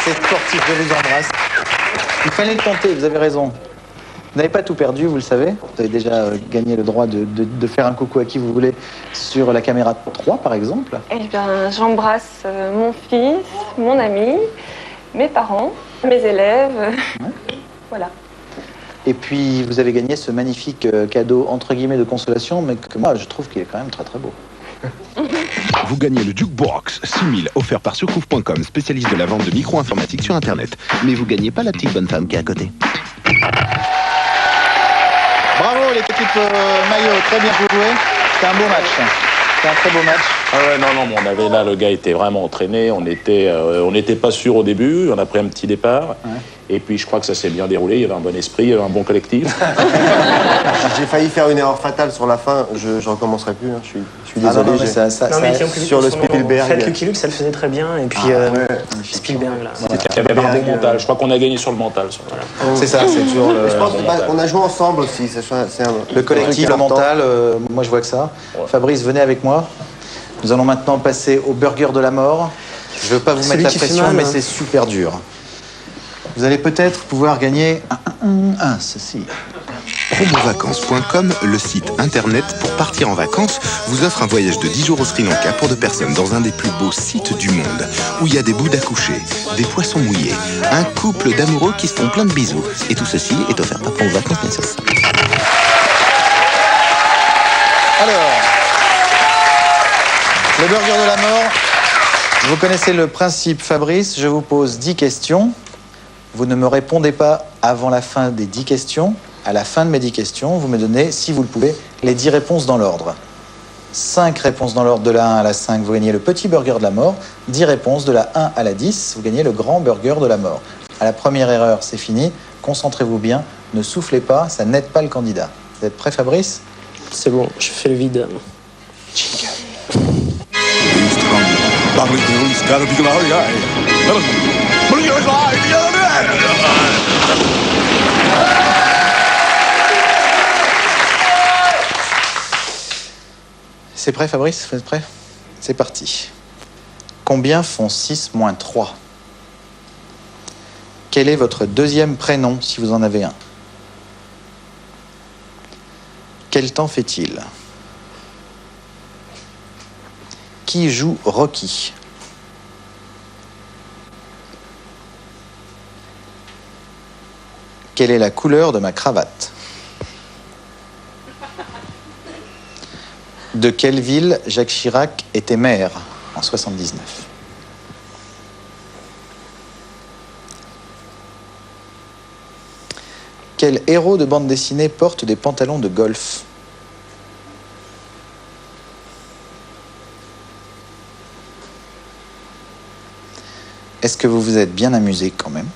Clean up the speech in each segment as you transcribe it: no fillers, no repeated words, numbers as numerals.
C'est sportif, je vous embrasse. Il fallait le tenter, vous avez raison. Vous n'avez pas tout perdu, vous le savez. Vous avez déjà gagné le droit de faire un coucou à qui vous voulez sur la caméra 3, par exemple. Eh bien, j'embrasse mon fils, mon ami, mes parents, mes élèves. Ouais. Voilà. Et puis, vous avez gagné ce magnifique cadeau, entre guillemets, de consolation, mais que moi, je trouve qu'il est quand même très très beau. Vous gagnez le Jukebox 6000 offert par surcouf.com, spécialiste de la vente de micro-informatique sur Internet. Mais vous gagnez pas la petite bonne femme qui est à côté. Bravo l'équipe maillot, très bien joué. C'était un beau match. C'était un très beau match. Ah ouais, non, on avait là, le gars était vraiment entraîné. On n'était pas sûr au début. On a pris un petit départ. Ouais. Et puis, je crois que ça s'est bien déroulé. Il y avait un bon esprit, il y avait un bon collectif. J'ai failli faire une erreur fatale sur la fin. Je recommencerai plus. Hein. Je suis désolé. Non, mais sur le Spielberg. Faites Lucky Luke, ça le faisait très bien. Et puis Spielberg, là. Il y avait un bon mental. Je crois qu'on a gagné sur le mental. Voilà. C'est ça, c'est toujours le. Je pense qu'on a joué ensemble aussi. Le collectif, le mental, moi je vois que ça. Ouais. Fabrice, venez avec moi. Nous allons maintenant passer au burger de la mort. Je ne veux pas vous mettre la pression, mais c'est super dur. Vous allez peut-être pouvoir gagner ceci. Promovacances.com, le site internet pour partir en vacances, vous offre un voyage de 10 jours au Sri Lanka pour 2 personnes dans un des plus beaux sites du monde, où il y a des bouts d'accoucher, des poissons mouillés, un couple d'amoureux qui se font plein de bisous. Et tout ceci est offert par Promovacances, bien sûr. Alors, le burger de la mort, vous connaissez le principe, Fabrice. Je vous pose 10 questions. Vous ne me répondez pas avant la fin des 10 questions. À la fin de mes 10 questions, vous me donnez, si vous le pouvez, les 10 réponses dans l'ordre. 5 réponses dans l'ordre de la 1 à la 5, vous gagnez le petit burger de la mort. 10 réponses de la 1 à la 10, vous gagnez le grand burger de la mort. À la première erreur, c'est fini. Concentrez-vous bien. Ne soufflez pas, ça n'aide pas le candidat. Vous êtes prêt, Fabrice? C'est bon, je fais le vide. C'est prêt, Fabrice? Vous êtes prêt? C'est parti. Combien font 6 moins 3? Quel est votre deuxième prénom, si vous en avez un? Quel temps fait-il? Qui joue Rocky? Quelle est la couleur de ma cravate? De quelle ville Jacques Chirac était maire en 79? Quel héros de bande dessinée porte des pantalons de golf? Est-ce que vous vous êtes bien amusé quand même?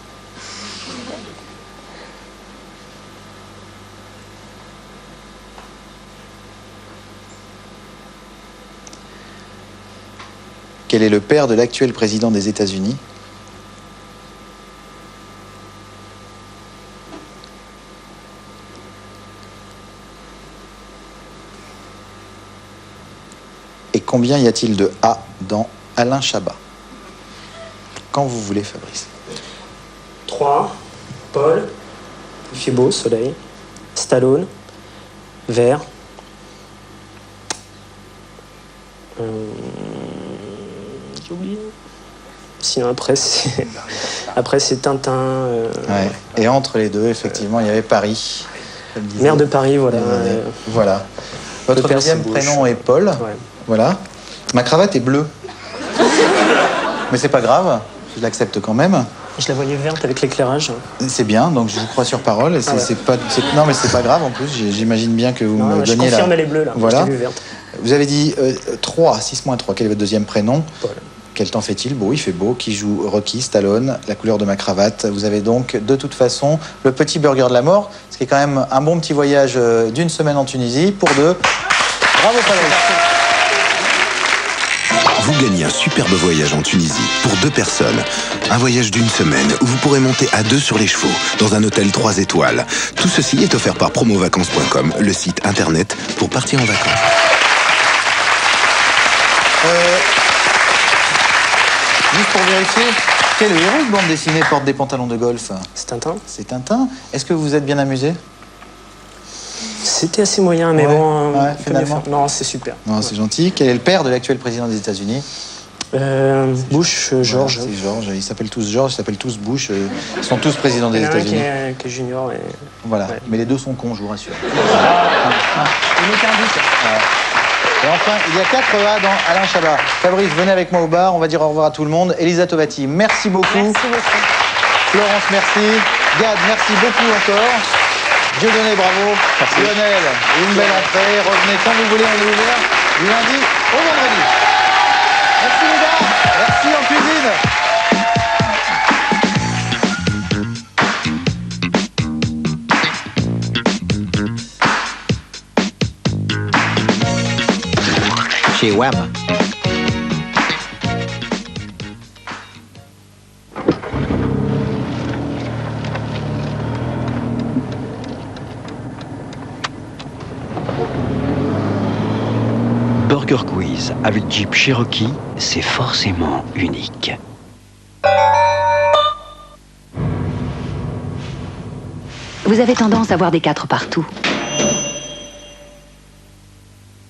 Quel est le père de l'actuel président des États-Unis? Et combien y a-t-il de A dans Alain Chabat? Quand vous voulez, Fabrice. 3, Paul, il fait beau, soleil, Stallone, vert, j'ai oublié. Sinon après c'est Tintin. Ouais. Et entre les deux, effectivement, il y avait Paris. Maire de Paris, voilà. Voilà. Votre deuxième prénom est Paul. Ouais. Voilà. Ma cravate est bleue. Mais c'est pas grave, je l'accepte quand même. Je la voyais verte avec l'éclairage. C'est bien, donc je vous crois sur parole. Et non, mais c'est pas grave en plus. J'imagine bien que vous me donniez je confirme, elle est bleue là. Voilà. Je l'ai vue verte. Vous avez dit 3, 6 moins 3. Quel est votre deuxième prénom? Paul. Quel temps fait-il? Beau, il fait beau. Qui joue Rocky, Stallone, la couleur de ma cravate. Vous avez donc, de toute façon, le petit burger de la mort, ce qui est quand même un bon petit voyage d'une semaine en Tunisie pour 2. Bravo, Fabrice. Vous gagnez un superbe voyage en Tunisie pour 2 personnes. Un voyage d'une semaine où vous pourrez monter à 2 sur les chevaux dans un hôtel 3 étoiles. Tout ceci est offert par promovacances.com, le site internet pour partir en vacances. Juste pour vérifier, Quel héros de bande dessinée porte des pantalons de golf? C'est Tintin. C'est Tintin. Est-ce que vous vous êtes bien amusé? C'était assez moyen, mais Ouais, bon. ouais, on peut finalement. mieux faire. Non, c'est super. Non, c'est gentil. Quel est le père de l'actuel président des États-Unis? Bush, George. Voilà, c'est George. Ils s'appellent tous George, ils s'appellent tous Bush. Ils sont tous présidents des Il y en a un États-Unis. qui est junior. Et... Voilà. Ouais. Mais les deux sont cons, je vous rassure. Il n'y a aucun doute. Et enfin, il y a 4 A dans Alain Chabat. Fabrice, venez avec moi au bar. On va dire au revoir à tout le monde. Elisa Tovati, merci beaucoup. Merci beaucoup. Florence, merci. Gad, merci beaucoup encore. Dieudonné, bravo. Lionel, une belle entrée. Revenez quand vous voulez, on est ouvert du lundi au vendredi. Merci les gars. Merci en cuisine. Chez Wham. Burger Quiz avec Jeep Cherokee, c'est forcément unique. Vous avez tendance à voir des 4 partout.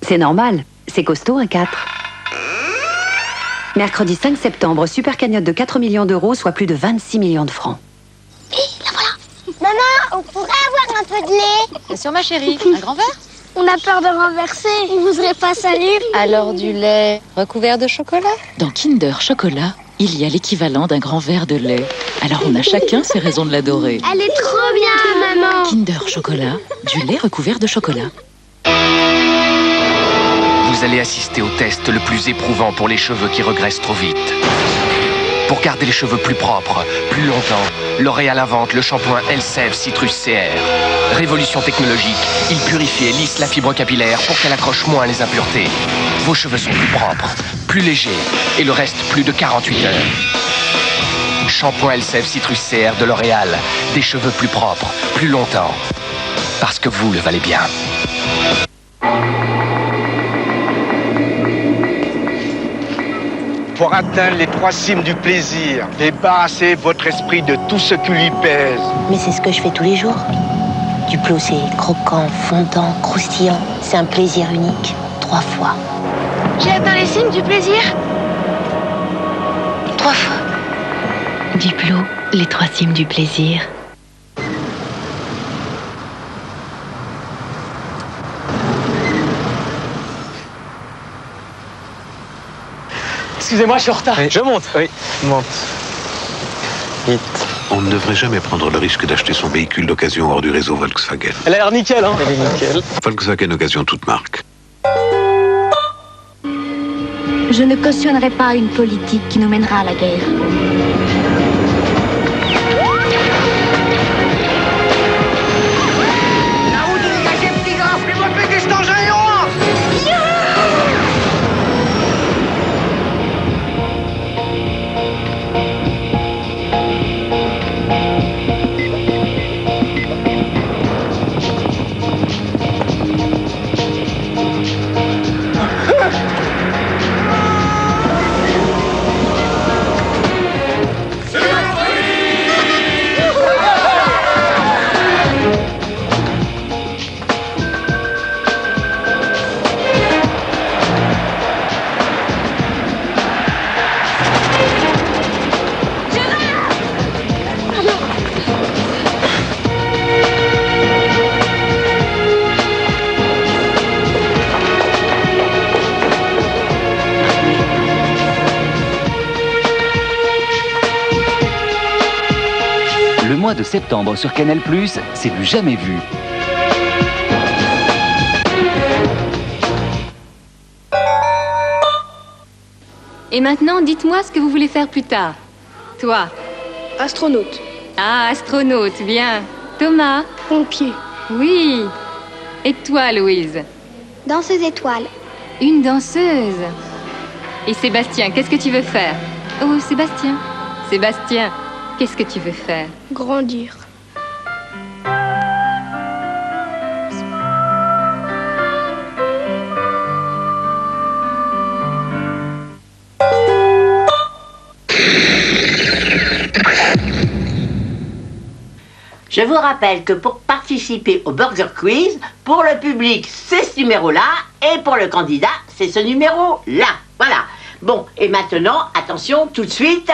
C'est normal, c'est costaud un 4. Mercredi 5 septembre, super cagnotte de 4 millions d'euros, soit plus de 26 millions de francs. Maman, on pourrait avoir un peu de lait? Bien sûr, ma chérie. Un grand verre? On a peur de renverser. On voudrait pas salir. Alors du lait recouvert de chocolat? Dans Kinder Chocolat, il y a l'équivalent d'un grand verre de lait. Alors on a chacun ses raisons de l'adorer. Elle est trop bien, maman. Kinder Chocolat, du lait recouvert de chocolat. Vous allez assister au test le plus éprouvant pour les cheveux qui regressent trop vite. Pour garder les cheveux plus propres, plus longtemps, L'Oréal invente le shampoing Elseve Citrus CR. Révolution technologique, il purifie et lisse la fibre capillaire pour qu'elle accroche moins les impuretés. Vos cheveux sont plus propres, plus légers et le reste plus de 48 heures. Shampoing Elseve Citrus CR de L'Oréal. Des cheveux plus propres, plus longtemps. Parce que vous le valez bien. Pour atteindre les 3 cimes du plaisir, débarrassez votre esprit de tout ce qui lui pèse. Mais c'est ce que je fais tous les jours. Du plot, c'est croquant, fondant, croustillant. C'est un plaisir unique. 3 fois. J'ai atteint les cimes du plaisir? 3 fois. Duplo, les 3 cimes du plaisir. Excusez-moi, je suis en retard. Oui. Je monte. Oui, monte. Vite. On ne devrait jamais prendre le risque d'acheter son véhicule d'occasion hors du réseau Volkswagen. Elle a l'air nickel, hein? Elle est nickel. Volkswagen Occasion toute marque. Je ne cautionnerai pas une politique qui nous mènera à la guerre. La route du 4e petit gars, fais-moi péter cet engin et on rentre. Le mois de septembre sur Canal+, c'est du jamais vu. Et maintenant, dites-moi ce que vous voulez faire plus tard. Toi? Astronaute. Ah, astronaute, bien. Thomas? Pompier. Oui. Et toi, Louise? Danseuse étoile. Une danseuse. Et Sébastien, qu'est-ce que tu veux faire? Oh, Sébastien. Sébastien, qu'est-ce que tu veux faire? Grandir. Je vous rappelle que pour participer au Burger Quiz, pour le public, c'est ce numéro-là, et pour le candidat, c'est ce numéro-là. Voilà. Bon, et maintenant, attention, tout de suite,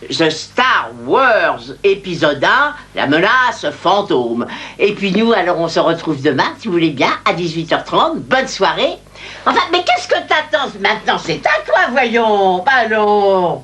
The Star Wars, épisode 1, la menace fantôme. Et puis nous, alors on se retrouve demain, si vous voulez bien, à 18h30. Bonne soirée. Enfin, mais qu'est-ce que t'attends maintenant? C'est à toi, voyons. Allons.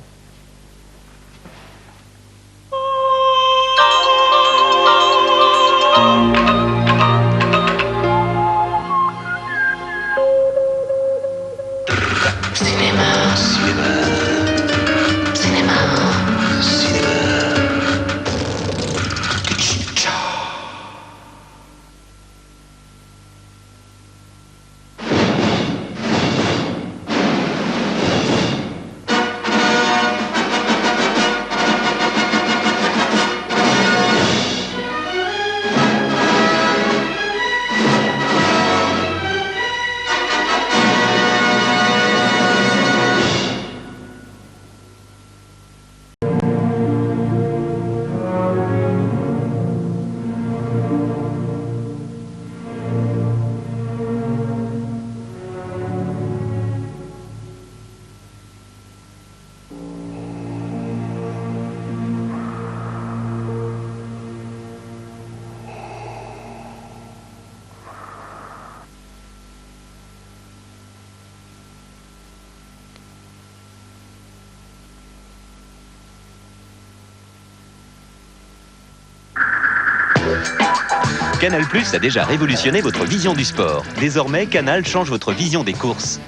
Canal+ a déjà révolutionné votre vision du sport. Désormais, Canal change votre vision des courses.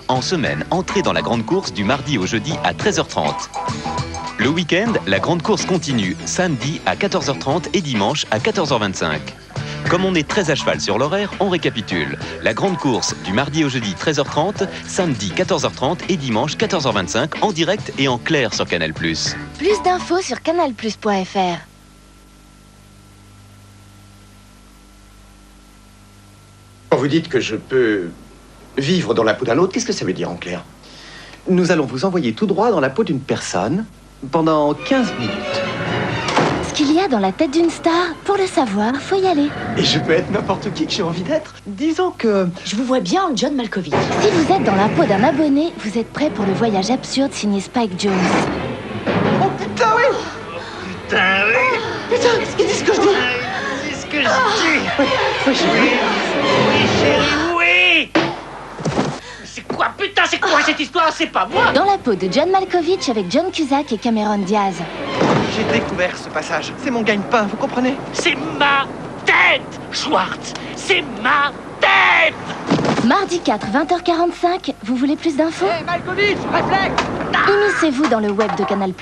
En semaine, entrez dans la grande course du mardi au jeudi à 13h30. Le week-end, la grande course continue, samedi à 14h30 et dimanche à 14h25. Comme on est très à cheval sur l'horaire, on récapitule. La grande course du mardi au jeudi 13h30, samedi 14h30 et dimanche 14h25 en direct et en clair sur Canal+. Plus d'infos sur canalplus.fr. Quand vous dites que je peux vivre dans la peau d'un autre, qu'est-ce que ça veut dire en clair? Nous allons vous envoyer tout droit dans la peau d'une personne pendant 15 minutes. Ce qu'il y a dans la tête d'une star, pour le savoir, faut y aller. Et je peux être n'importe qui que j'ai envie d'être. Disons que... Je vous vois bien en John Malkovich. Si vous êtes dans la peau d'un abonné, vous êtes prêt pour le voyage absurde signé Spike Jonze. Oh putain, oui! Putain, oui! Putain, qu'est-ce que je dis? C'est ce que je dis! Oui, chérie. Oui, chérie, oui! C'est quoi? Putain, c'est quoi cette histoire? C'est pas moi! Dans la peau de John Malkovich avec John Cusack et Cameron Diaz. J'ai découvert ce passage. C'est mon gagne-pain, vous comprenez? C'est ma tête, Schwartz! C'est ma tête! Mardi 4, 20h45, vous voulez plus d'infos? Hey, Malkovich, réflexe! Immiscez-vous dans le web de Canal+.